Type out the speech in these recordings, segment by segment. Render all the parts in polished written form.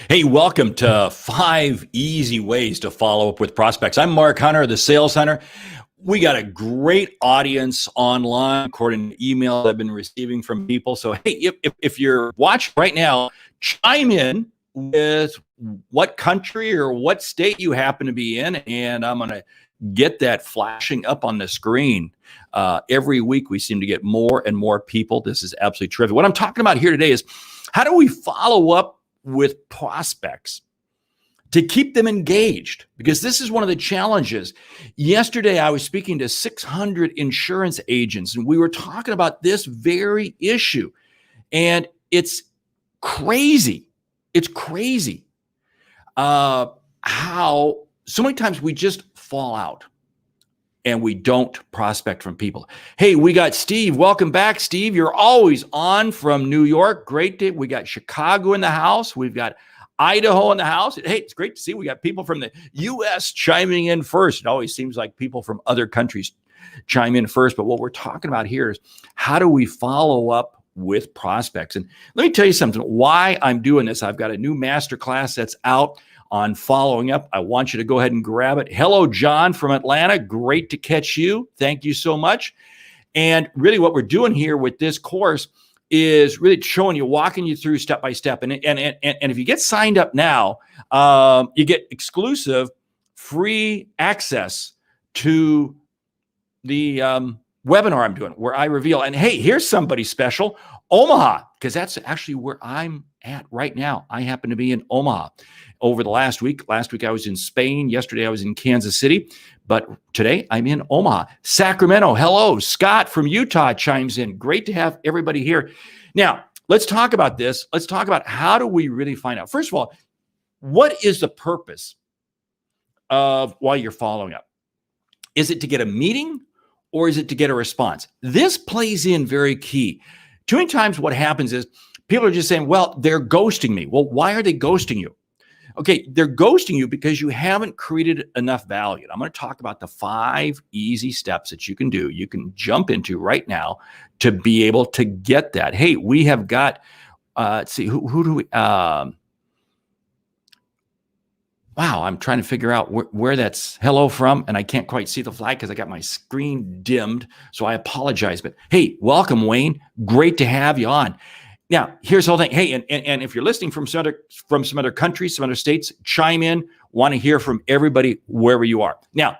Hey, welcome to 5 easy ways to follow up with prospects. I'm Mark Hunter, the Sales Hunter. We got a great audience online, according to emails I've been receiving from people. So, hey, if you're watching right now, chime in with what country or what state you happen to be in, and I'm going to get that flashing up on the screen. Every week, we seem to get more and more people. This is absolutely terrific. What I'm talking about here today is how do we follow up with prospects to keep them engaged? Because this is one of the challenges. Yesterday, I was speaking to 600 insurance agents, and we were talking about this very issue. And it's crazy. It's crazy how so many times we just fall out and we don't prospect from people. Hey, we got Steve. Welcome back, Steve. You're always on from New York. Great day. We got Chicago in the house. We've got Idaho in the house. Hey, it's great to see we got people from the U.S. chiming in first. It always seems like people from other countries chime in first. But what we're talking about here is how do we follow up with prospects? And let me tell you something. Why I'm doing this, I've got a new masterclass that's out on following up. I want you to go ahead and grab it. Hello, John from Atlanta. Great to catch you. Thank you so much. And really what we're doing here with this course is really showing you, walking you through step by step. And if you get signed up now, you get exclusive free access to the webinar I'm doing where I reveal. And hey, here's somebody special, Omaha, because that's actually where I'm at right now. I happen to be in Omaha over the last week. Last week I was in Spain. Yesterday I was in Kansas City. But today I'm in Omaha. Sacramento, hello. Scott from Utah chimes in. Great to have everybody here. Now, let's talk about this. Let's talk about how do we really find out. First of all, what is the purpose of why you're following up? Is it to get a meeting or is it to get a response? This plays in very key. Too many times what happens is people are just saying, well, they're ghosting me. Well, why are they ghosting you? Okay, they're ghosting you because you haven't created enough value. And I'm going to talk about the 5 easy steps that you can do, you can jump into right now to be able to get that. Hey, we have got, let's see, who do we, wow, I'm trying to figure out where that's hello from, and I can't quite see the flag because I got my screen dimmed, so I apologize. But hey, welcome, Wayne. Great to have you on. Now, here's the whole thing. Hey, and if you're listening from some other countries, some other states, chime in. Want to hear from everybody wherever you are. Now,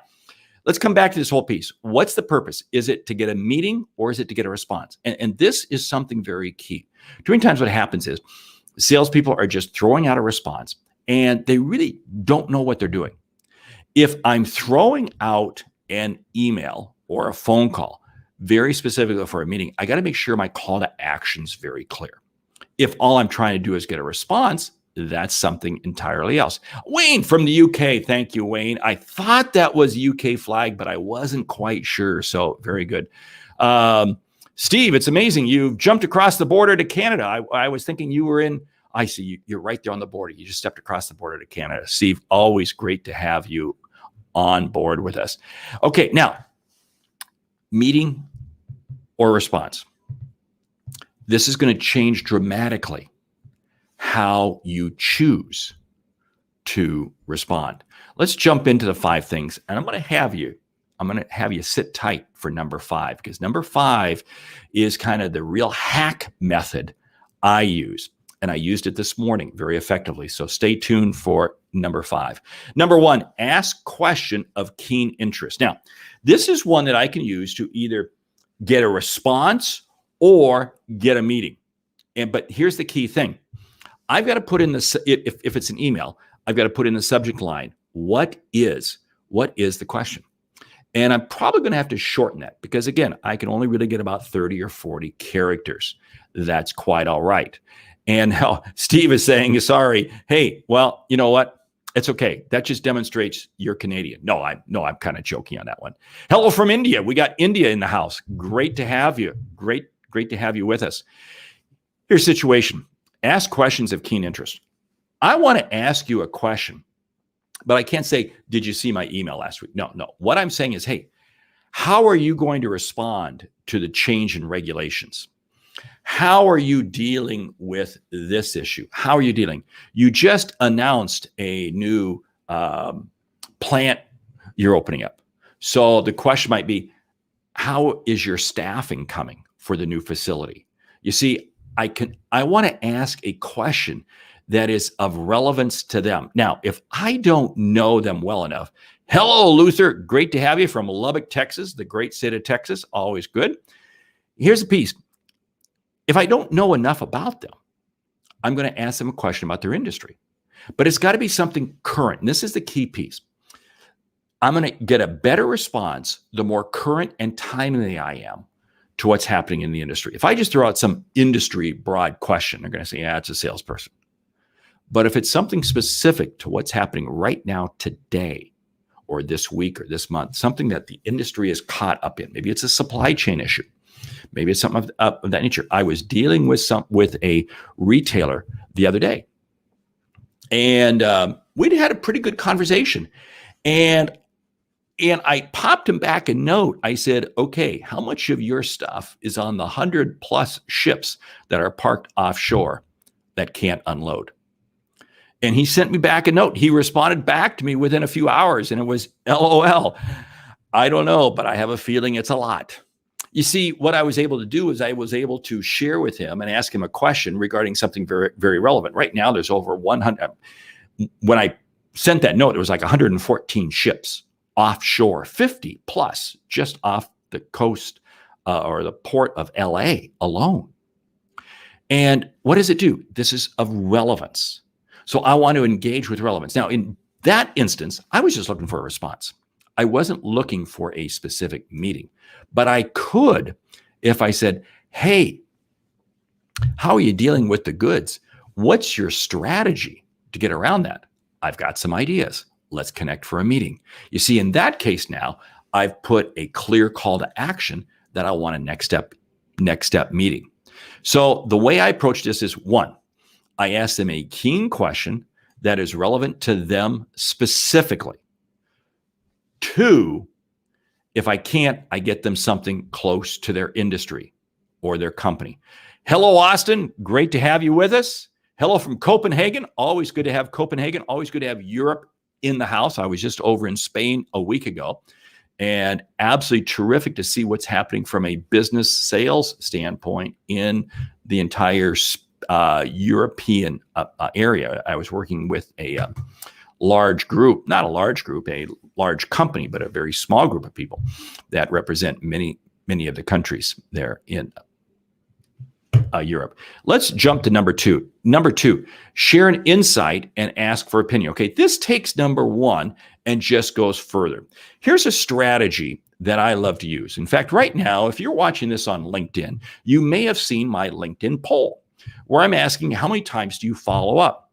let's come back to this whole piece. What's the purpose? Is it to get a meeting or is it to get a response? And this is something very key. Too many times what happens is salespeople are just throwing out a response and they really don't know what they're doing. If I'm throwing out an email or a phone call, very specifically for a meeting, I got to make sure my call to action is very clear. If all I'm trying to do is get a response, that's something entirely else. Wayne from the UK. Thank you, Wayne. I thought that was UK flag, but I wasn't quite sure. So very good. Steve, it's amazing. You've jumped across the border to Canada. I was thinking you were in, I see you. You're right there on the border. You just stepped across the border to Canada. Steve, always great to have you on board with us. Okay, now, meeting or response. This is going to change dramatically how you choose to respond. Let's jump into the 5 things, and I'm going to have you sit tight for number 5, because number 5 is kind of the real hack method I use, and I used it this morning very effectively. So stay tuned for number 5. Number 1, ask question of keen interest. Now, this is one that I can use to either get a response or get a meeting. But here's the key thing. I've got to put in the, if it's an email, I've got to put in the subject line, what is the question? And I'm probably going to have to shorten that because, again, I can only really get about 30 or 40 characters. That's quite all right. And how Steve is saying, sorry, hey, well, you know what? It's okay. That just demonstrates you're Canadian. No, I'm kind of joking on that one. Hello from India. We got India in the house. Great to have you. Great to have you with us. Here's the situation. Ask questions of keen interest. I want to ask you a question, but I can't say, did you see my email last week? No. What I'm saying is, hey, how are you going to respond to the change in regulations? How are you dealing with this issue? How are you dealing? You just announced a new plant you're opening up. So the question might be, how is your staffing coming for the new facility? You see, I want to ask a question that is of relevance to them. Now, if I don't know them well enough, hello, Luther, great to have you from Lubbock, Texas, the great state of Texas, always good. Here's a piece. If I don't know enough about them, I'm going to ask them a question about their industry, but it's got to be something current. And this is the key piece. I'm going to get a better response the more current and timely I am to what's happening in the industry. If I just throw out some industry broad question, they're going to say, yeah, it's a salesperson. But if it's something specific to what's happening right now, today, or this week, or this month, something that the industry is caught up in, maybe it's a supply chain issue, maybe it's something of that nature. I was dealing with a retailer the other day, and we'd had a pretty good conversation. And I popped him back a note. I said, okay, how much of your stuff is on the 100+ ships that are parked offshore that can't unload? And he sent me back a note. He responded back to me within a few hours, and it was, LOL. I don't know, but I have a feeling it's a lot. You see, what I was able to do is I was able to share with him and ask him a question regarding something very, very relevant. Right now, there's over 100. When I sent that note, it was like 114 ships offshore, 50 plus just off the coast or the port of LA alone. And what does it do? This is of relevance. So I want to engage with relevance. Now, in that instance, I was just looking for a response. I wasn't looking for a specific meeting, but I could if I said, hey, how are you dealing with the goods? What's your strategy to get around that? I've got some ideas. Let's connect for a meeting. You see, in that case now, I've put a clear call to action that I want a next step meeting. So the way I approach this is, one, I ask them a keen question that is relevant to them specifically. Two, if I can't, I get them something close to their industry or their company. Hello, Austin. Great to have you with us. Hello from Copenhagen. Always good to have Copenhagen. Always good to have Europe in the house. I was just over in Spain a week ago, and absolutely terrific to see what's happening from a business sales standpoint in the entire European area. I was working with a large group, not a large group, a large company, but a very small group of people that represent many of the countries there in Europe. Let's jump to number two. Number two, share an insight and ask for opinion. Okay, this takes number one and just goes further. Here's a strategy that I love to use. In fact, right now, if you're watching this on LinkedIn, you may have seen my LinkedIn poll where I'm asking, how many times do you follow up?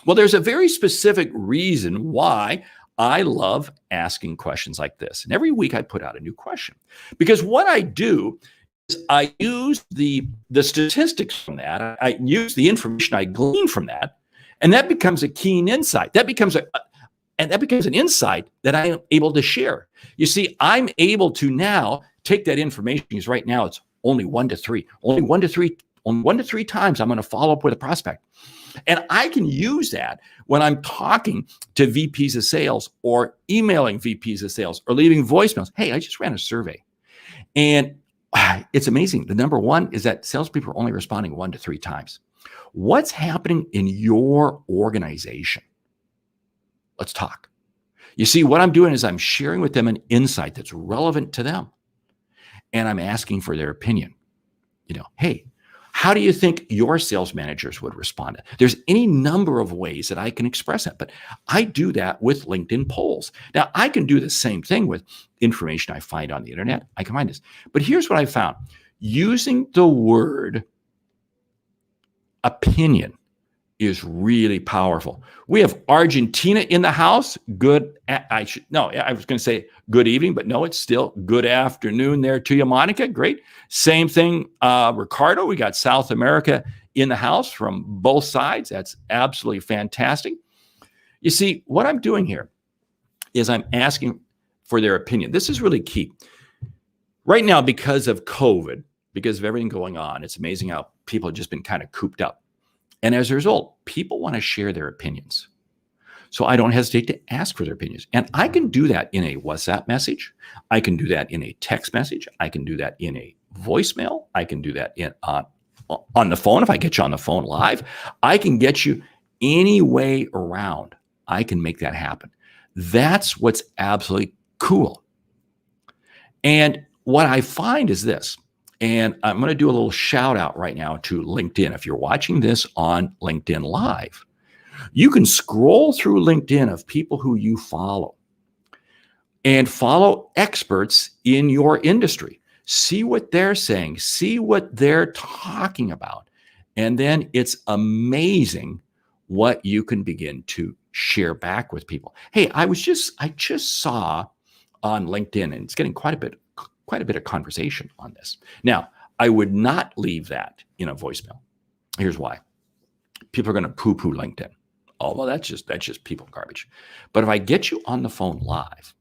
Well, there's a very specific reason why I love asking questions like this. And every week I put out a new question, because what I do is I use the statistics from that. I use the information I glean from that, and that becomes a keen insight. That becomes an insight that I am able to share. You see, I'm able to now take that information, because right now it's only 1 to 3 times I'm going to follow up with a prospect. And I can use that when I'm talking to VPs of sales or emailing VPs of sales or leaving voicemails. Hey, I just ran a survey. And it's amazing. The number one is that salespeople are only responding 1 to 3 times. What's happening in your organization? Let's talk. You see, what I'm doing is I'm sharing with them an insight that's relevant to them. And I'm asking for their opinion. Hey, how do you think your sales managers would respond? There's any number of ways that I can express that, but I do that with LinkedIn polls. Now, I can do the same thing with information I find on the internet. I can find this. But here's what I found. Using the word opinion is really powerful. We have Argentina in the house. I was going to say good evening, but no, it's still good afternoon there to you, Monica. Great. Same thing, Ricardo. We got South America in the house from both sides. That's absolutely fantastic. You see, what I'm doing here is I'm asking for their opinion. This is really key. Right now, because of COVID, because of everything going on. It's amazing how people have just been kind of cooped up. And as a result, people want to share their opinions. So I don't hesitate to ask for their opinions. And I can do that in a WhatsApp message. I can do that in a text message. I can do that in a voicemail. I can do that on the phone. If I get you on the phone live, I can get you any way around. I can make that happen. That's what's absolutely cool. And what I find is this, and I'm going to do a little shout out right now to LinkedIn. If you're watching this on LinkedIn Live, you can scroll through LinkedIn of people who you follow and follow experts in your industry. See what they're saying, see what they're talking about. And then it's amazing what you can begin to share back with people. Hey, I just saw on LinkedIn, and it's getting quite a bit of conversation on this. Now, I would not leave that in a voicemail. Here's why. People are going to poo-poo LinkedIn. Oh, well, that's just people garbage. But if I get you on the phone live,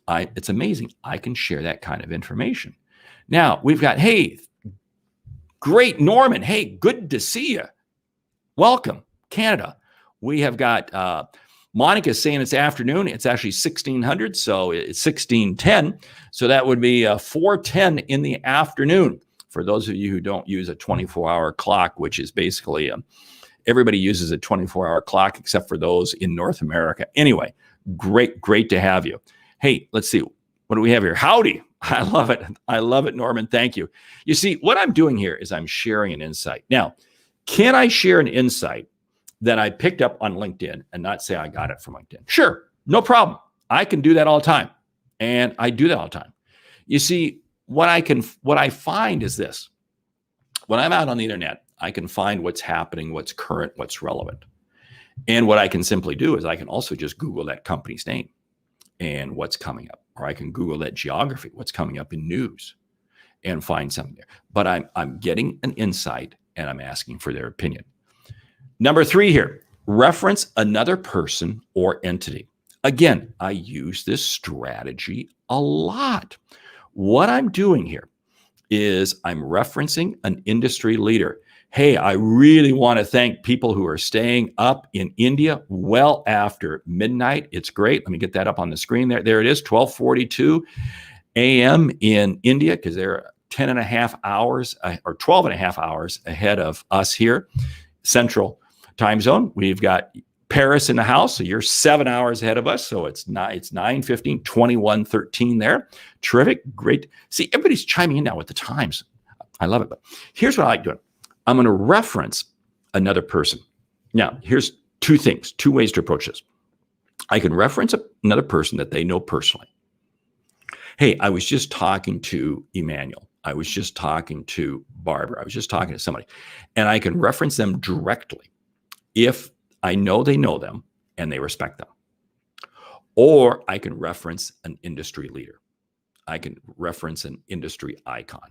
it's amazing. I can share that kind of information. Now, we've got, hey, great, Norman. Hey, good to see you. Welcome, Canada. We have got Monica saying it's afternoon. It's actually 1600, so it's 1610. So that would be 4:10 in the afternoon. For those of you who don't use a 24-hour clock, which is basically everybody uses a 24-hour clock except for those in North America. Anyway, great to have you. Hey, let's see. What do we have here? Howdy. I love it. I love it, Norman. Thank you. You see, what I'm doing here is I'm sharing an insight. Now, can I share an insight that I picked up on LinkedIn and not say I got it from LinkedIn? Sure, no problem. I can do that all the time. And I do that all the time. You see, what I find is this. When I'm out on the internet, I can find what's happening, what's current, what's relevant. And what I can simply do is I can also just Google that company's name and what's coming up. Or I can Google that geography, what's coming up in news, and find something there. But I'm getting an insight and I'm asking for their opinion. Number 3 here, reference another person or entity. Again, I use this strategy a lot. What I'm doing here is I'm referencing an industry leader. Hey, I really want to thank people who are staying up in India well after midnight. It's great. Let me get that up on the screen there. There it is, 12:42 a.m. in India, because they're 10 and a half hours or 12 and a half hours ahead of us here, Central Time Zone. We've got Paris in the house, so you're 7 hours ahead of us. So it's 9:15, 21:13 there. Terrific, great. See, everybody's chiming in now with the times. I love it. But here's what I like doing. I'm going to reference another person. Now, here's 2 things, 2 ways to approach this. I can reference another person that they know personally. Hey, I was just talking to Emmanuel. I was just talking to Barbara. I was just talking to somebody. And I can reference them directly if I know they know them and they respect them. Or I can reference an industry leader. I can reference an industry icon.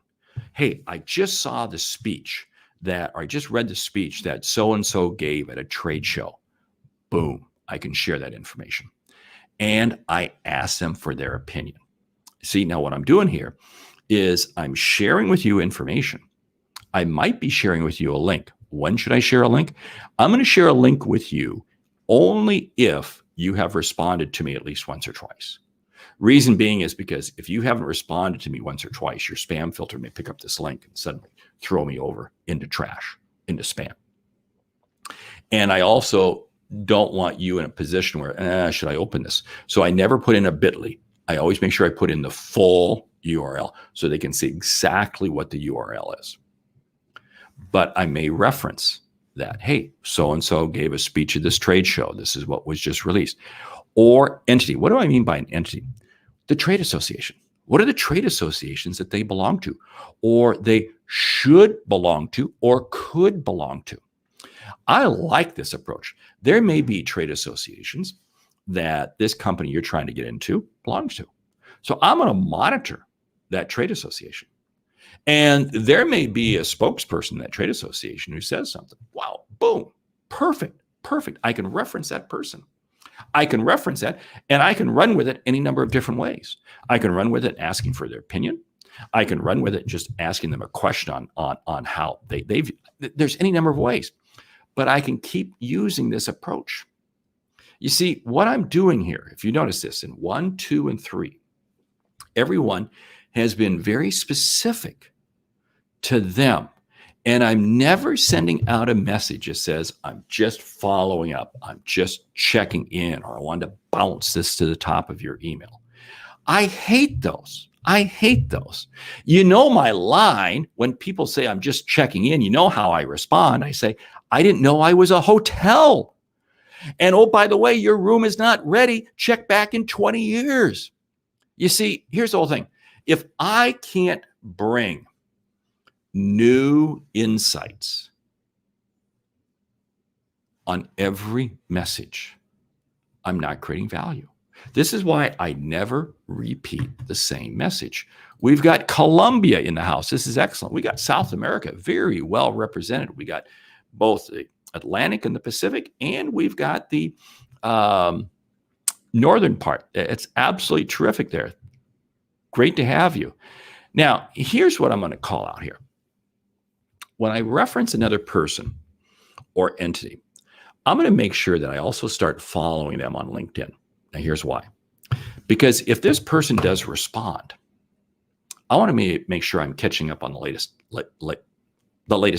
Hey, I just saw the speech I just read the speech that so-and-so gave at a trade show. Boom, I can share that information. And I ask them for their opinion. See, now what I'm doing here is I'm sharing with you information. I might be sharing with you a link. When should I share a link? I'm going to share a link with you only if you have responded to me at least once or twice. Reason being is because if you haven't responded to me once or twice, your spam filter may pick up this link and suddenly throw me over into trash, into spam. And I also don't want you in a position where, should I open this? So I never put in a bit.ly. I always make sure I put in the full URL so they can see exactly what the URL is. But I may reference that, hey, so-and-so gave a speech at this trade show. This is what was just released. Or entity. What do I mean by an entity? The trade association. What are the trade associations that they belong to, or they should belong to, or could belong to? I like this approach. There may be trade associations that this company you're trying to get into belongs to. So I'm going to monitor that trade association. And there may be a spokesperson in that trade association who says something. Wow, boom, perfect. I can reference that person. I can reference that, and I can run with it any number of different ways. I can run with it asking for their opinion. I can run with it, just asking them a question on how they've. There's any number of ways, but I can keep using this approach. You see, what I'm doing here, if you notice this in 1, 2, and 3, everyone has been very specific to them. And I'm never sending out a message that says, I'm just following up, I'm just checking in, or I want to bounce this to the top of your email. I hate those. I hate those. You know my line when people say I'm just checking in, you know how I respond. I say, I didn't know I was a hotel. And oh, by the way, your room is not ready. Check back in 20 years. You see, here's the whole thing. If I can't bring new insights on every message, I'm not creating value. This is why I never repeat the same message. We've got Colombia in the house. This is excellent. We got South America very well represented. We got both the Atlantic and the Pacific, and we've got the northern part. It's absolutely terrific there. Great to have you. Now, here's what I'm going to call out here. When I reference another person or entity, I'm going to make sure that I also start following them on LinkedIn. Now, here's why. Because if this person does respond, I want to make sure I'm catching up on the latest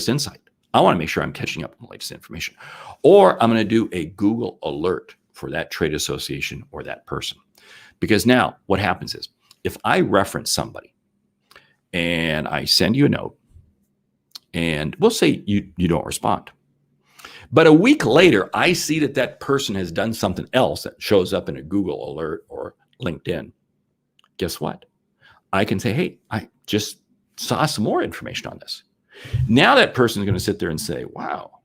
insight. I want to make sure I'm catching up on the latest information. Or I'm going to do a Google alert for that trade association or that person. Because now what happens is, if I reference somebody and I send you a note, and we'll say you don't respond, but a week later, I see that person has done something else that shows up in a Google alert or LinkedIn. Guess what? I can say, hey, I just saw some more information on this. Now that person is going to sit there and say, wow,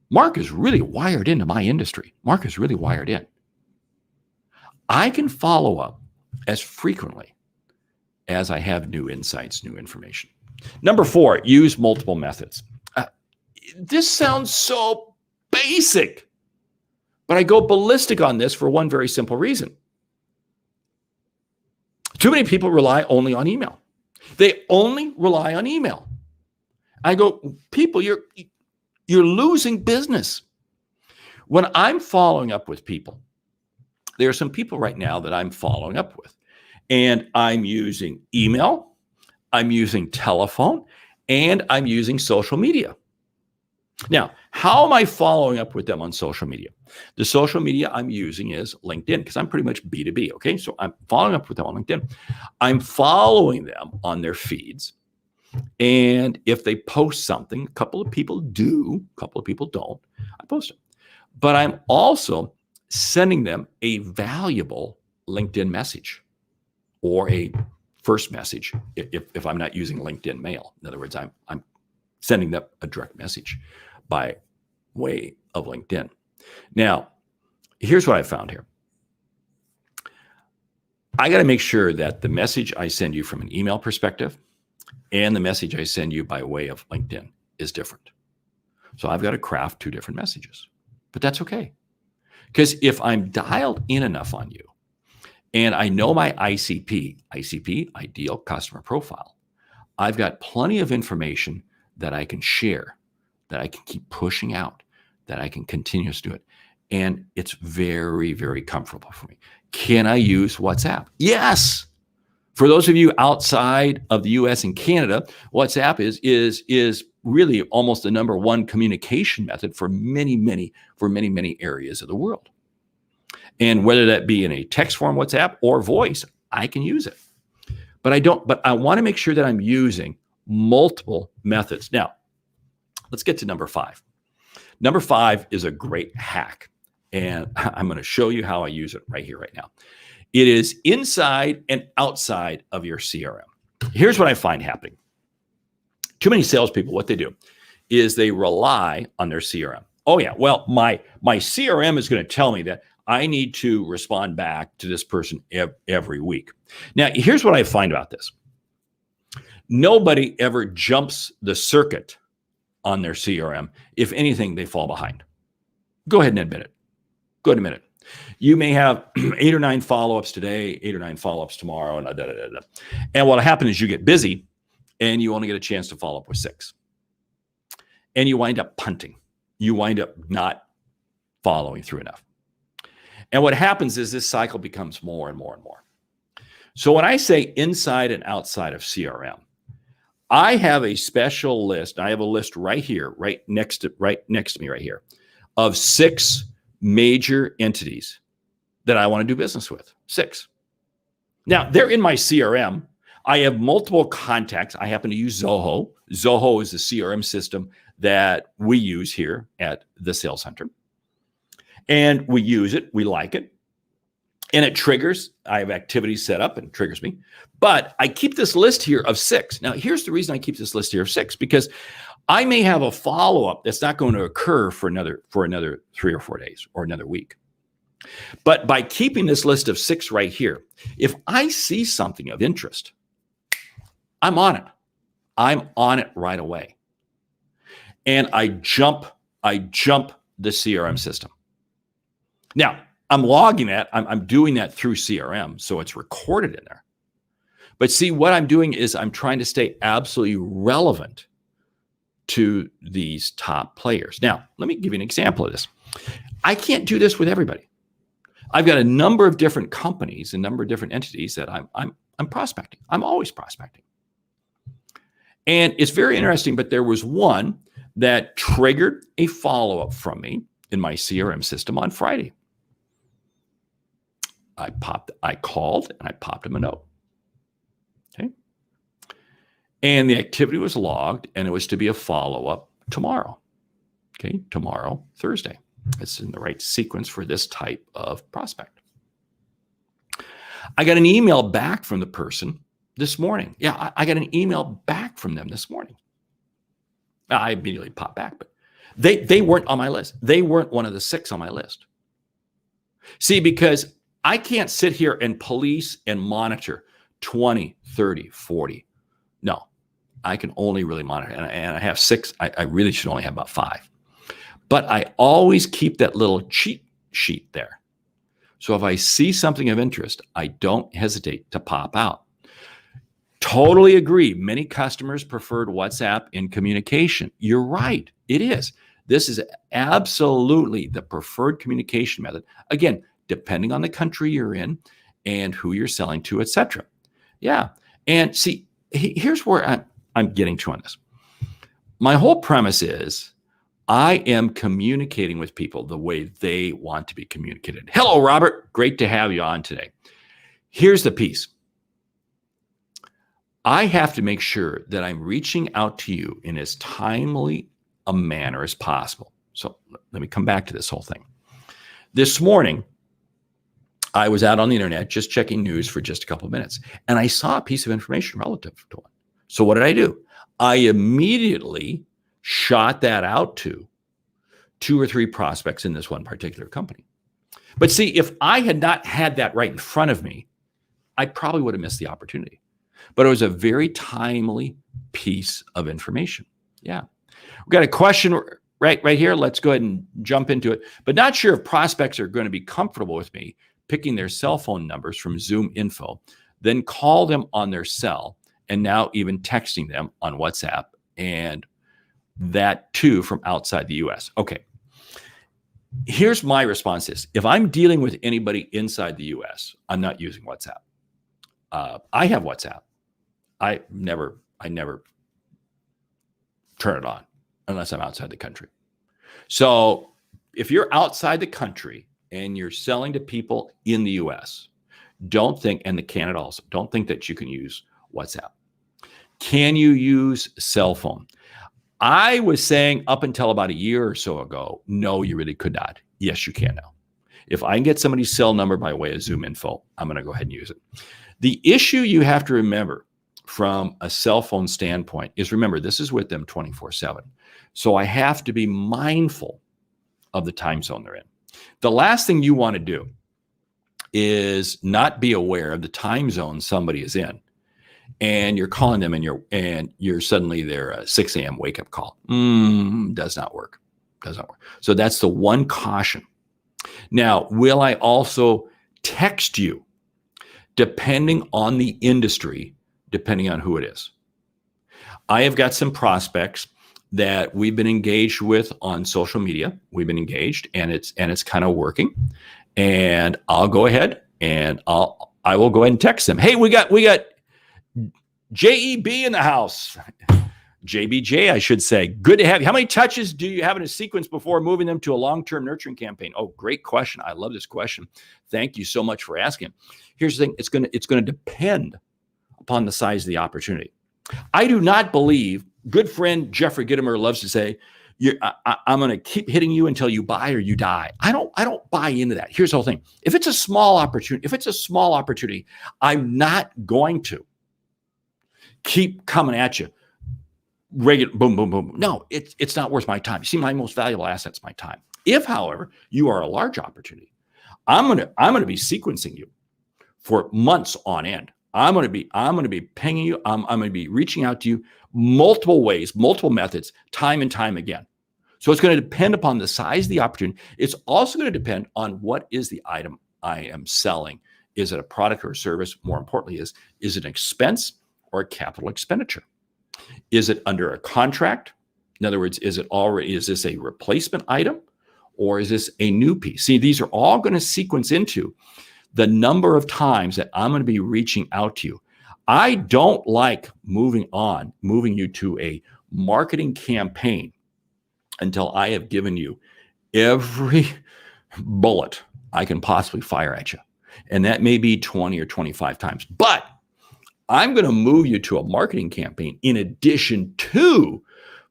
Mark is really wired into my industry. Mark is really wired in. I can follow up as frequently as I have new insights, new information. Number 4, use multiple methods. This sounds so basic, but I go ballistic on this for one very simple reason. Too many people rely only on email. They only rely on email. I go, people, you're losing business. When I'm following up with people, there are some people right now that I'm following up with, and I'm using email, I'm using telephone, and I'm using social media. Now, how am I following up with them on social media? The social media I'm using is LinkedIn, because I'm pretty much B2B, okay? So I'm following up with them on LinkedIn. I'm following them on their feeds. And if they post something, a couple of people do, a couple of people don't, I post it. But I'm also sending them a valuable LinkedIn message or a first message if I'm not using LinkedIn mail. In other words, I'm sending them a direct message by way of LinkedIn. Now, here's what I found here. I got to make sure that the message I send you from an email perspective and the message I send you by way of LinkedIn is different. So I've got to craft 2 different messages, but that's okay. Because if I'm dialed in enough on you and I know my ICP, ideal customer profile, I've got plenty of information that I can share, that I can keep pushing out, that I can continue to do it. And it's very, very comfortable for me. Can I use WhatsApp? Yes. For those of you outside of the US and Canada, WhatsApp is really almost the number 1 communication method for many areas of the world. And whether that be in a text form WhatsApp or voice, I can use it. But I want to make sure that I'm using multiple methods. Now, let's get to number 5. Number 5 is a great hack, and I'm going to show you how I use it right here, right now. It is inside and outside of your CRM. Here's what I find happening. Too many salespeople, what they do is they rely on their CRM. Oh yeah, well, my CRM is going to tell me that I need to respond back to this person every week. Now, here's what I find about this. Nobody ever jumps the circuit on their CRM. If anything, they fall behind. Go ahead and admit it. You may have 8 or 9 follow-ups today, 8 or 9 follow-ups tomorrow, and da, da, da, da. And what'll happen is you get busy and you only get a chance to follow up with 6. And you wind up punting. You wind up not following through enough. And what happens is this cycle becomes more and more and more. So when I say inside and outside of CRM, I have a special list. I have a list right here, right next to me right here, of 6 major entities that I want to do business with. 6. Now, they're in my CRM. I have multiple contacts. I happen to use Zoho. Zoho is the CRM system that we use here at the Sales Center. And we use it. We like it. And it triggers. I have activities set up and it triggers me. But I keep this list here of 6. Now, here's the reason I keep this list here of 6, because I may have a follow-up that's not going to occur for another 3 or 4 days or another week. But by keeping this list of 6 right here, if I see something of interest, I'm on it. I'm on it right away. And I jump the CRM system. Now, I'm logging that. I'm doing that through CRM, so it's recorded in there. But see, what I'm doing is I'm trying to stay absolutely relevant to these top players. Now, let me give you an example of this. I can't do this with everybody. I've got a number of different companies, a number of different entities that I'm prospecting. I'm always prospecting. And it's very interesting, but there was one that triggered a follow-up from me in my CRM system on Friday. I called and I popped him a note. Okay. And the activity was logged and it was to be a follow-up tomorrow. Okay. Tomorrow, Thursday. It's in the right sequence for this type of prospect. I got an email back from the person this morning. Yeah, I got an email back from them this morning. I immediately popped back, but they weren't on my list. They weren't one of the 6 on my list. See, because I can't sit here and police and monitor 20, 30, 40. No, I can only really monitor. And I have 6. I really should only have about 5. But I always keep that little cheat sheet there. So if I see something of interest, I don't hesitate to pop out. Totally agree. Many customers preferred WhatsApp in communication. You're right. It is. This is absolutely the preferred communication method. Again, depending on the country you're in and who you're selling to, etc. Yeah. And see, here's where I'm getting to on this. My whole premise is I am communicating with people the way they want to be communicated. Hello, Robert. Great to have you on today. Here's the piece. I have to make sure that I'm reaching out to you in as timely a manner as possible. So let me come back to this whole thing. This morning, I was out on the internet just checking news for just a couple of minutes, and I saw a piece of information relative to it. So what did I do? I immediately shot that out to 2 or 3 prospects in this one particular company. But see, if I had not had that right in front of me, I probably would have missed the opportunity. But it was a very timely piece of information. Yeah. We've got a question right here. Let's go ahead and jump into it. But not sure if prospects are going to be comfortable with me picking their cell phone numbers from Zoom info, then call them on their cell, and now even texting them on WhatsApp, and that too from outside the US. Okay. Here's my response is, if I'm dealing with anybody inside the US, I'm not using WhatsApp. I have WhatsApp. I never turn it on unless I'm outside the country. So if you're outside the country and you're selling to people in the US, don't think, and the Canada also, don't think that you can use WhatsApp. Can you use cell phone? I was saying up until about a year or so ago, no, you really could not. Yes, you can now. If I can get somebody's cell number by way of Zoom info, I'm going to go ahead and use it. The issue you have to remember from a cell phone standpoint is, remember, this is with them 24/7. So I have to be mindful of the time zone they're in. The last thing you want to do is not be aware of the time zone somebody is in, and you're calling them and you're suddenly their 6 a.m. wake up call. Does not work. Does not work. So that's the one caution. Now, will I also text you? Depending on the industry, depending on who it is. I have got some prospects that we've been engaged with on social media. We've been engaged, and it's kind of working. And I'll go ahead and I will go ahead and text them. Hey, we got JEB in the house. JBJ, I should say. Good to have you. How many touches do you have in a sequence before moving them to a long-term nurturing campaign? Oh, great question. I love this question. Thank you so much for asking. Here's the thing. It's going to depend upon the size of the opportunity. I do not believe, good friend Jeffrey Gitomer loves to say, I'm going to keep hitting you until you buy or you die. I don't buy into that. Here's the whole thing. If it's a small opportunity, I'm not going to keep coming at you. Regular, boom, boom, boom. No, it's not worth my time. You see, my most valuable asset's my time. If, however, you are a large opportunity, I'm gonna be sequencing you for months on end. I'm gonna be pinging you. I'm gonna be reaching out to you multiple ways, multiple methods, time and time again. So it's going to depend upon the size of the opportunity. It's also going to depend on what is the item I am selling. Is it a product or a service? More importantly, is it an expense or a capital expenditure? Is it under a contract? In other words, is this a replacement item or is this a new piece? See, these are all going to sequence into the number of times that I'm going to be reaching out to you. I don't like moving you to a marketing campaign until I have given you every bullet I can possibly fire at you. And that may be 20 or 25 times. But I'm going to move you to a marketing campaign in addition to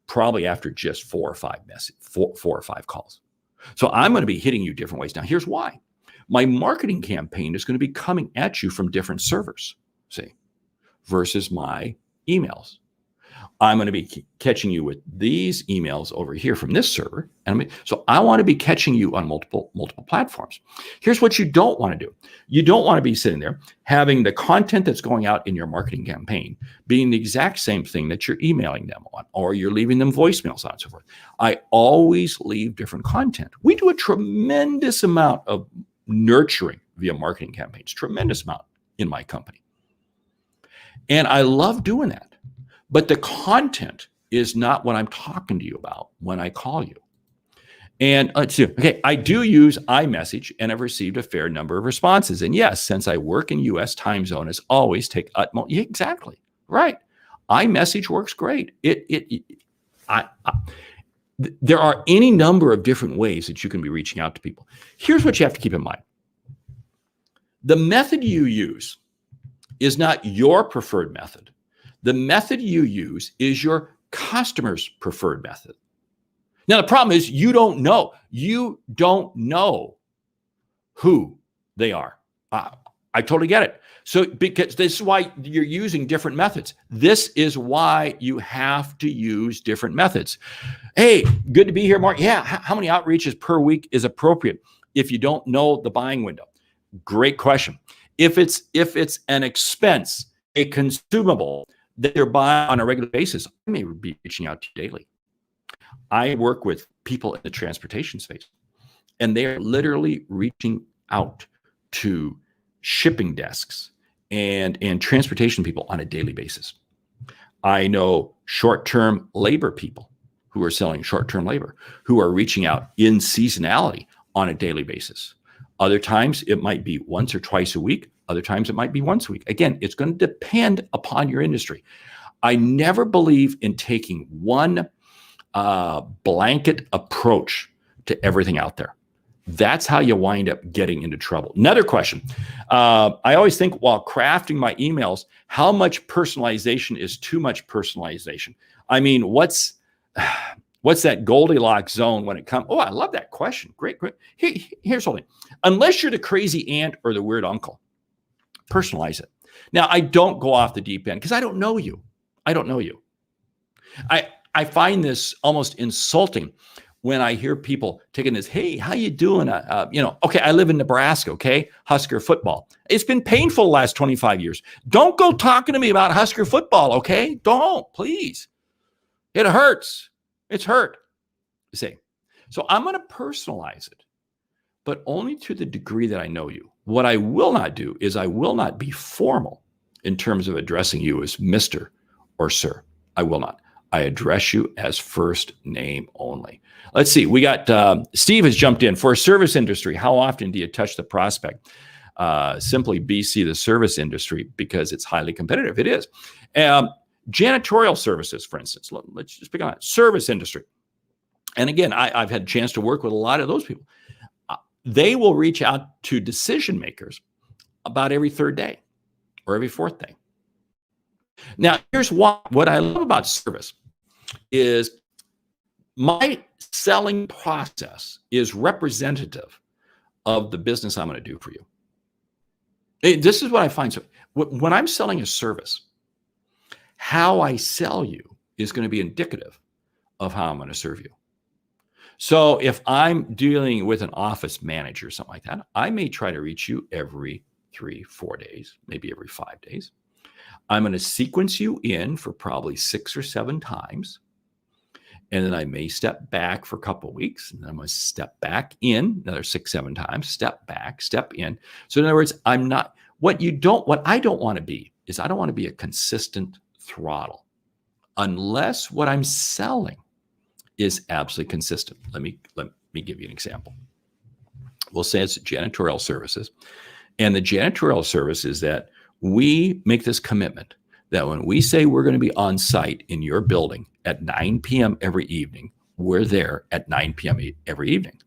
probably after just 4 or 5 calls. So I'm going to be hitting you different ways. Now, here's why. My marketing campaign is going to be coming at you from different servers, see, versus my emails. I'm going to be catching you with these emails over here from this server. So I want to be catching you on multiple platforms. Here's what you don't want to do. You don't want to be sitting there having the content that's going out in your marketing campaign being the exact same thing that you're emailing them on, or you're leaving them voicemails on and so forth. I always leave different content. We do a tremendous amount of nurturing via marketing campaigns, tremendous amount in my company. And I love doing that. But the content is not what I'm talking to you about when I call you. And let's see. Okay, I do use iMessage and I've received a fair number of responses. And yes, since I work in US time zone, as always, take utmost. Yeah, exactly. Right. iMessage works great. There are any number of different ways that you can be reaching out to people. Here's what you have to keep in mind. The method you use is not your preferred method. The method you use is your customer's preferred method. Now, the problem is you don't know. You don't know who they are. I totally get it. So because this is why you're using different methods. This is why you have to use different methods. Hey, good to be here, Mark. Yeah, how many outreaches per week is appropriate if you don't know the buying window? Great question. If it's an expense, a consumable that they're buying on a regular basis, I may be reaching out to you daily. I work with people in the transportation space, and they are literally reaching out to shipping desks and transportation people on a daily basis. I know short-term labor people who are selling short-term labor who are reaching out in seasonality on a daily basis. Other times it might be once or twice a week. Other times it might be once a week. Again, it's going to depend upon your industry. I never believe in taking one blanket approach to everything out there. That's how you wind up getting into trouble. Another question. I always think while crafting my emails, how much personalization is too much personalization? I mean, what's that Goldilocks zone when it comes? Oh, I love that question. Great. Here's something. Unless you're the crazy aunt or the weird uncle, personalize it. Now, I don't go off the deep end because I don't know you. I find this almost insulting when I hear people taking this, hey, how you doing? Okay, I live in Nebraska, okay? Husker football. It's been painful the last 25 years. Don't go talking to me about Husker football, okay? Don't, please. It hurts. It's hurt. You see. So I'm going to personalize it but only to the degree that I know you. What I will not do is I will not be formal in terms of addressing you as Mr. or Sir. I will not. I address you as first name only. Let's see. We got Steve has jumped in. For a service industry, how often do you touch the prospect? Simply BC, the service industry, because it's highly competitive. It is. Janitorial services, for instance. Let's just pick on that. Service industry. And again, I've had a chance to work with a lot of those people. They will reach out to decision makers about every third day or every fourth day. Now, here's what I love about service is my selling process is representative of the business I'm going to do for you. This is what I find. So when I'm selling a service, how I sell you is going to be indicative of how I'm going to serve you. So if I'm dealing with an office manager or something like that, I may try to reach you every 3-4 days, maybe every 5 days. I'm going to sequence you in for probably 6 or 7 times. And then I may step back for a couple of weeks. And then I'm going to step back in another 6-7 times, step back, step in. So in other words, what I don't want to be is I don't want to be a consistent throttle unless what I'm selling is absolutely consistent. Let me give you an example. We'll say it's janitorial services. And the janitorial service is that we make this commitment that when we say we're going to be on site in your building at 9 p.m. every evening, we're there at 9 p.m. every evening.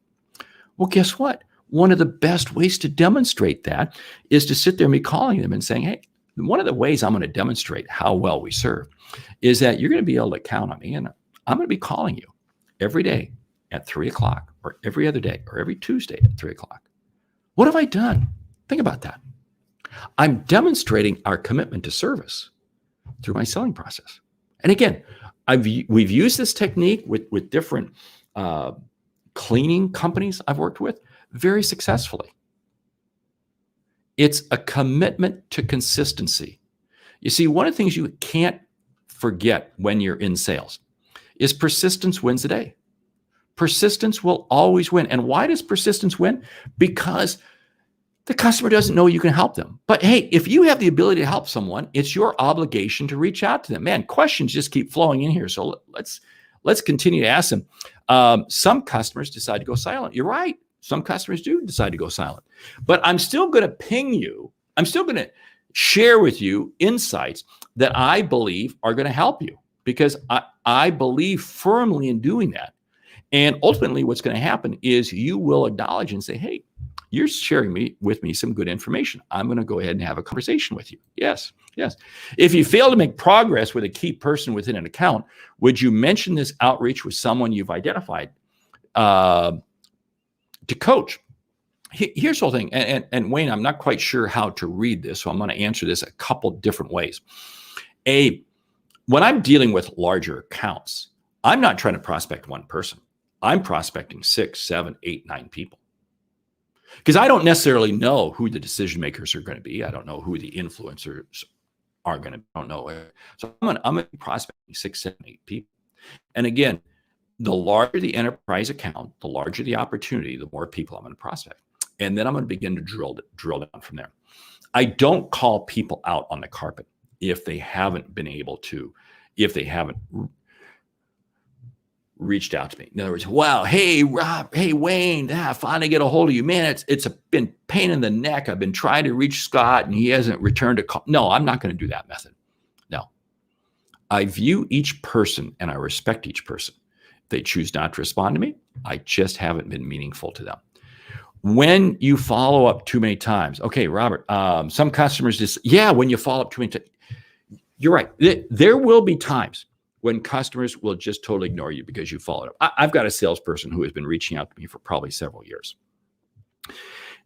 Well, guess what? One of the best ways to demonstrate that is to sit there and be calling them and saying, hey, one of the ways I'm going to demonstrate how well we serve is that you're going to be able to count on me, and I'm going to be calling you every day at 3 o'clock or every other day or every Tuesday at 3 o'clock. What have I done? Think about that. I'm demonstrating our commitment to service through my selling process. And again, we've used this technique with different cleaning companies I've worked with very successfully. It's a commitment to consistency. You see, one of the things you can't forget when you're in sales is persistence wins the day. Persistence will always win. And why does persistence win? Because the customer doesn't know you can help them. But hey, if you have the ability to help someone, it's your obligation to reach out to them. Man, questions just keep flowing in here. So let's continue to ask them. Some customers decide to go silent. You're right. Some customers do decide to go silent. But I'm still going to ping you. I'm still going to share with you insights that I believe are going to help you, because I believe firmly in doing that. And ultimately, what's going to happen is you will acknowledge and say, hey, you're sharing with me some good information. I'm going to go ahead and have a conversation with you. Yes. If you fail to make progress with a key person within an account, would you mention this outreach with someone you've identified to coach? Here's the whole thing. And Wayne, I'm not quite sure how to read this, so I'm going to answer this a couple different ways. When I'm dealing with larger accounts, I'm not trying to prospect one person. I'm prospecting 6, 7, 8, 9 people. Because I don't necessarily know who the decision makers are going to be. I don't know who the influencers are going to be. I don't know. So I'm going to be prospecting 6, 7, 8 people. And again, the larger the enterprise account, the larger the opportunity, the more people I'm going to prospect. And then I'm going to begin to drill down from there. I don't call people out on the carpet if they haven't been able to, if they haven't reached out to me. In other words, wow, hey, Rob, hey, Wayne, finally get a hold of you. Man, it's been pain in the neck. I've been trying to reach Scott and he hasn't returned a call. No, I'm not going to do that method. No. I view each person and I respect each person. If they choose not to respond to me, I just haven't been meaningful to them. When you follow up too many times, okay, Robert, some customers just, when you follow up too many times, you're right. There will be times when customers will just totally ignore you because you followed up. I've got a salesperson who has been reaching out to me for probably several years.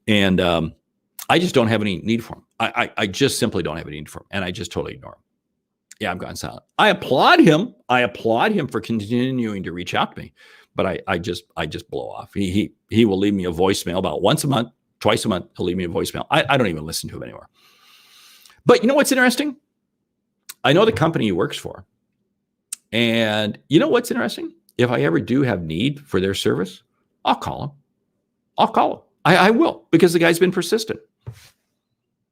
And I just don't have any need for him. I just simply don't have any need for him. And I just totally ignore him. Yeah, I've gone silent. I applaud him. For continuing to reach out to me. But I just blow off. He will leave me a voicemail about once a month, twice a month. He'll leave me a voicemail. I don't even listen to him anymore. But you know what's interesting? I know the company he works for. And you know what's interesting? If I ever do have need for their service, I'll call him. I will, because the guy's been persistent.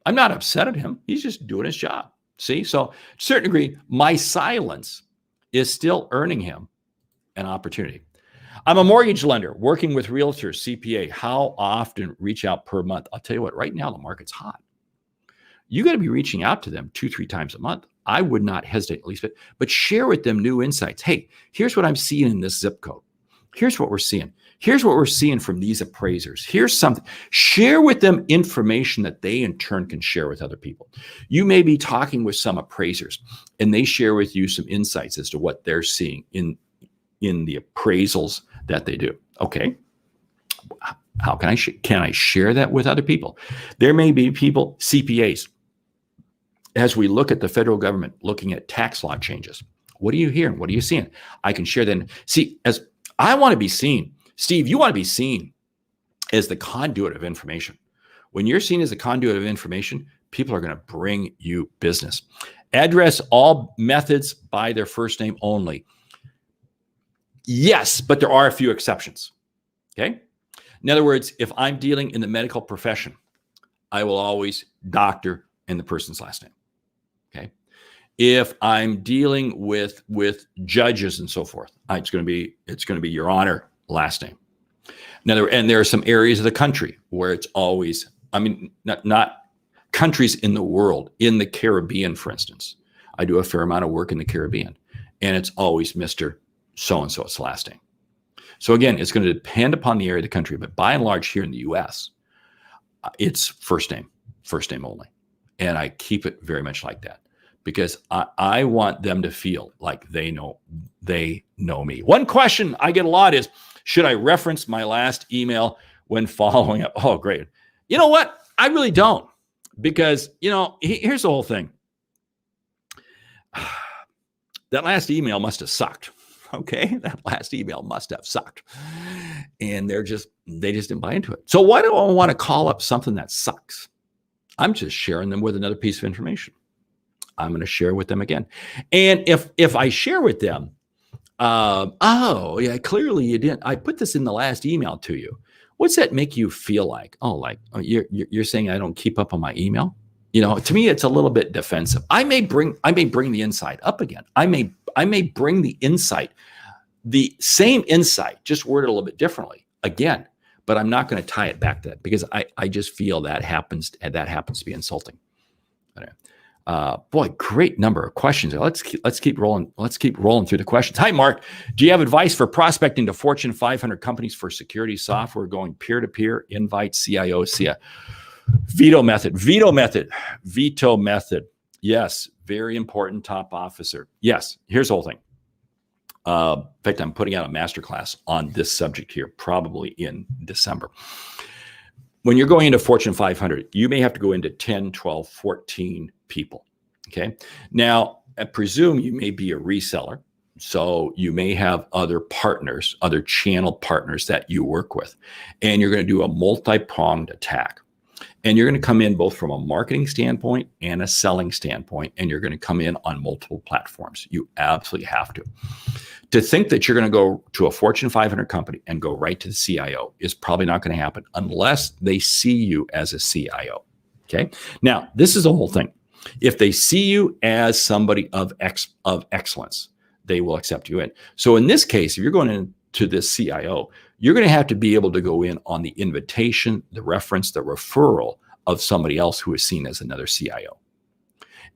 I'm not upset at him. He's just doing his job. See? So to a certain degree, my silence is still earning him an opportunity. I'm a mortgage lender working with realtors, CPA. How often reach out per month? I'll tell you what, right now the market's hot. You got to be reaching out to them 2-3 times a month. I would not hesitate at least, but share with them new insights. Hey, here's what I'm seeing in this zip code. Here's what we're seeing. Here's what we're seeing from these appraisers. Here's something. Share with them information that they in turn can share with other people. You may be talking with some appraisers and they share with you some insights as to what they're seeing in the appraisals that they do. Okay. How can I share that with other people? There may be people, CPAs, as we look at the federal government looking at tax law changes. What are you hearing? What are you seeing? I can share that. See, as I want to be seen, Steve, you want to be seen as the conduit of information. When you're seen as a conduit of information, people are going to bring you business. Address all methods by their first name only. Yes, but there are a few exceptions. Okay. In other words, if I'm dealing in the medical profession, I will always doctor in the person's last name. Okay. If I'm dealing with judges and so forth, it's going to be Your Honor last name. And there are some areas of the country where it's always, not countries in the world, in the Caribbean, for instance. I do a fair amount of work in the Caribbean, and it's always Mr. So-and-so's last name. So again, it's going to depend upon the area of the country, but by and large here in the US, it's first name only. And I keep it very much like that because I want them to feel like they know me. One question I get a lot is, should I reference my last email when following up? Oh, great. You know what? I really don't, because, here's the whole thing. That last email must have sucked. Okay. That last email must have sucked. And they just didn't buy into it. So why do I want to call up something that sucks? I'm just sharing them with another piece of information. I'm going to share with them again. And if I share with them, oh yeah, clearly you didn't. I put this in the last email to you. What's that make you feel like? Oh, you're saying I don't keep up on my email? To me, it's a little bit defensive. I may bring the insight up again. I may bring the insight, the same insight, just worded a little bit differently again, but I'm not going to tie it back to that because I just feel that happens to be insulting. Boy, great number of questions. Let's keep rolling. Let's keep rolling through the questions. Hi, Mark. Do you have advice for prospecting to Fortune 500 companies for security software going peer-to-peer, invite, CIO, CIA? Veto method. Yes. Very important, top officer. Yes. Here's the whole thing. In fact, I'm putting out a masterclass on this subject here, probably in December. When you're going into Fortune 500, you may have to go into 10, 12, 14 people. Okay. Now, I presume you may be a reseller. So you may have other partners, other channel partners that you work with, and you're going to do a multi-pronged attack. And you're going to come in both from a marketing standpoint and a selling standpoint, and you're going to come in on multiple platforms. You absolutely have to. To think that you're going to go to a Fortune 500 company and go right to the CIO is probably not going to happen unless they see you as a CIO. Okay. Now, this is the whole thing. If they see you as somebody of excellence, they will accept you in. So in this case, if you're going into this CIO, you're going to have to be able to go in on the invitation, the reference, the referral of somebody else who is seen as another CIO.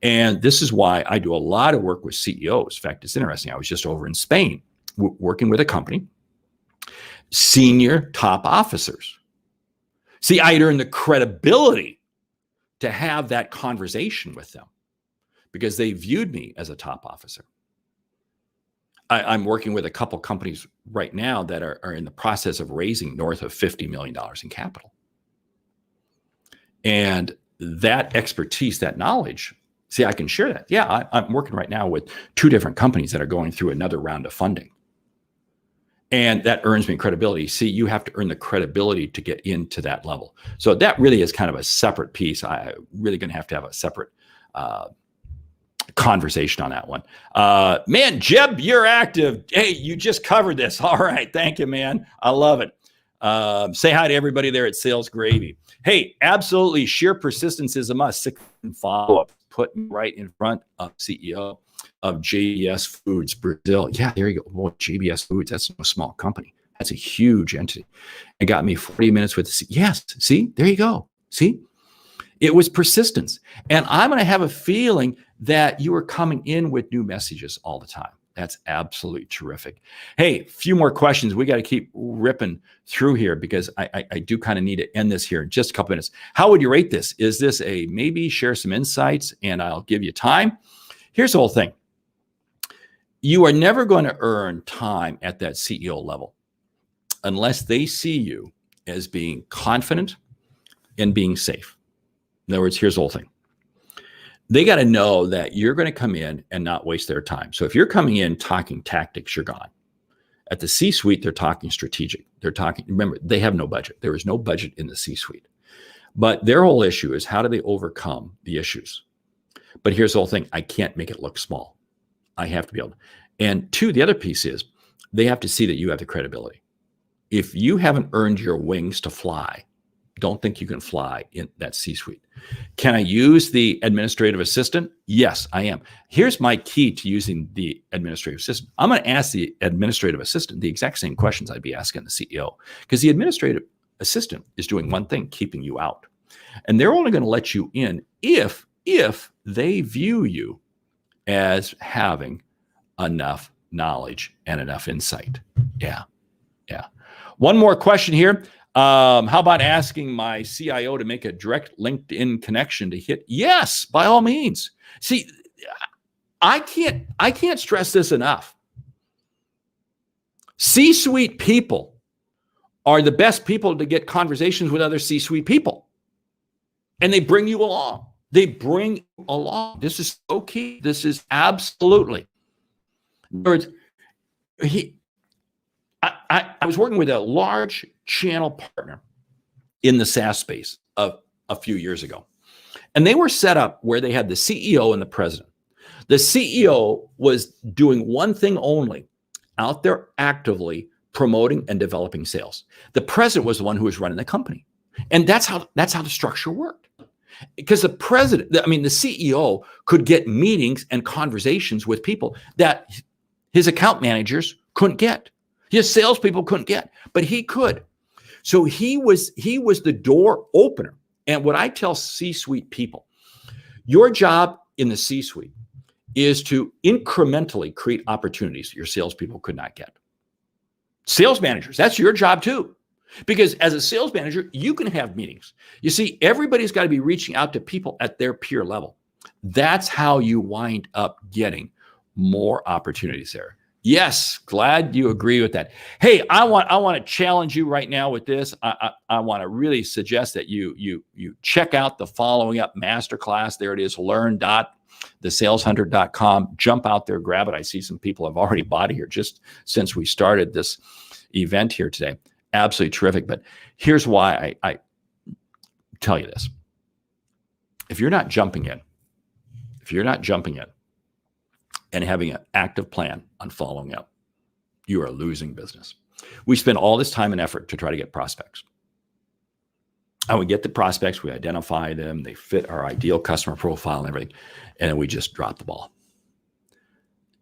And this is why I do a lot of work with CEOs. In fact, it's interesting. I was just over in Spain working with a company, senior top officers. See, I'd earned the credibility to have that conversation with them because they viewed me as a top officer. I'm working with a couple companies right now that are in the process of raising north of $50 million in capital. And that expertise, that knowledge, see, I can share that. Yeah, I'm working right now with 2 different companies that are going through another round of funding. And that earns me credibility. See, you have to earn the credibility to get into that level. So that really is kind of a separate piece. I really going to have a separate conversation on that one. Man, Jeb, you're active. Hey, you just covered this. All right. Thank you, man. I love it. Say hi to everybody there at Sales Gravy. Hey, absolutely. Sheer persistence is a must. 6 follow-up. Put me right in front of CEO of JBS Foods Brazil. Yeah, there you go. Boy, JBS Foods, that's no small company. That's a huge entity. It got me 40 minutes with the yes. See, there you go. See, it was persistence. And I'm going to have a feeling that you are coming in with new messages all the time. That's absolutely terrific. Hey, a few more questions. We got to keep ripping through here because I do kind of need to end this here in just a couple minutes. How would you rate this? Is this a maybe? Share some insights and I'll give you time. Here's the whole thing. You are never going to earn time at that CEO level unless they see you as being confident and being safe. In other words, here's the whole thing. They got to know that you're going to come in and not waste their time. So if you're coming in talking tactics, you're gone. At the C-suite, they're talking strategic. They're talking, remember, they have no budget. There is no budget in the C-suite. But their whole issue is how do they overcome the issues? But here's the whole thing. I can't make it look small. I have to be able to. And two, the other piece is they have to see that you have the credibility. If you haven't earned your wings to fly, don't think you can fly in that C-suite. Can I use the administrative assistant? Yes, I am. Here's my key to using the administrative assistant. I'm going to ask the administrative assistant the exact same questions I'd be asking the CEO because the administrative assistant is doing one thing, keeping you out. And they're only going to let you in if they view you as having enough knowledge and enough insight. Yeah. One more question here. How about asking my CIO to make a direct LinkedIn connection to hit? Yes, by all means. See, I can't stress this enough. C-suite people are the best people to get conversations with other C-suite people. And they bring you along. This is so key. This is absolutely. In other words, I was working with a large channel partner in the SaaS space of a few years ago. And they were set up where they had the CEO and the president. The CEO was doing one thing only, out there actively promoting and developing sales. The president was the one who was running the company. And that's how the structure worked. Because the CEO could get meetings and conversations with people that his account managers couldn't get. His salespeople couldn't get, but he could. So he was the door opener. And what I tell C-suite people, your job in the C-suite is to incrementally create opportunities your salespeople could not get. Sales managers, that's your job too. Because as a sales manager, you can have meetings. You see, everybody's got to be reaching out to people at their peer level. That's how you wind up getting more opportunities there. Yes, glad you agree with that. Hey, I want to challenge you right now with this. I want to really suggest that you check out the following up masterclass. There it is, learn.thesaleshunter.com. Jump out there, grab it. I see some people have already bought it here just since we started this event here today. Absolutely terrific. But here's why I tell you this. If you're not jumping in and having an active plan on following up, you are losing business. We spend all this time and effort to try to get prospects. And we get the prospects, we identify them, they fit our ideal customer profile and everything, and then we just drop the ball.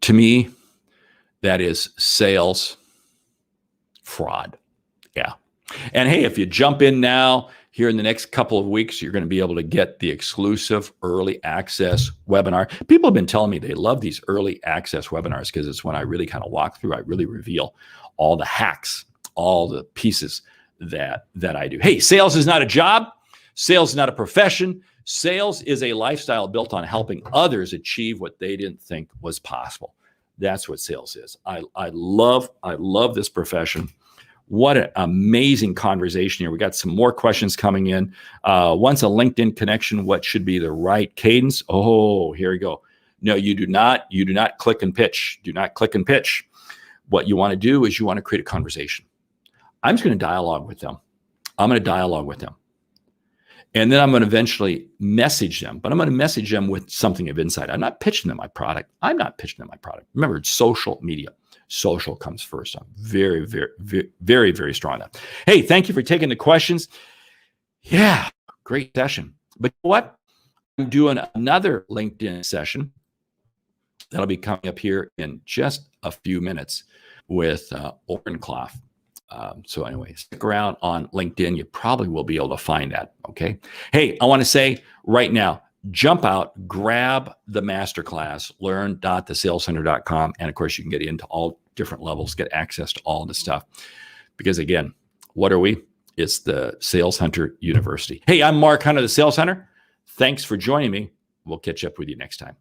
To me, that is sales fraud. Yeah. And hey, if you jump in now, here in the next couple of weeks, you're going to be able to get the exclusive early access webinar. People have been telling me they love these early access webinars because it's when I really kind of walk through, I really reveal all the hacks, all the pieces that I do. Hey, sales is not a job. Sales is not a profession. Sales is a lifestyle built on helping others achieve what they didn't think was possible. That's what sales is. I love this profession. What an amazing conversation here. We got some more questions coming in. Once a LinkedIn connection, what should be the right cadence? Oh, here we go. No, you do not click and pitch. Do not click and pitch. What you want to do is you want to create a conversation. I'm just going to dialogue with them. And then I'm going to eventually message them, but I'm going to message them with something of insight. I'm not pitching them my product. Remember, it's social media. social comes first. I'm very, very, very, very, very strong on that. Hey, thank you for taking the questions. Yeah, great session. But you know what? I'm doing another LinkedIn session that'll be coming up here in just a few minutes with Oren Clough. So anyway, stick around on LinkedIn. You probably will be able to find that. Okay. Hey, I want to say right now, jump out, grab the masterclass, learn.thesalescenter.com. And of course, you can get into all different levels, get access to all the stuff. Because again, what are we? It's the Sales Hunter University. Hey, I'm Mark Hunter, the Sales Hunter. Thanks for joining me. We'll catch up with you next time.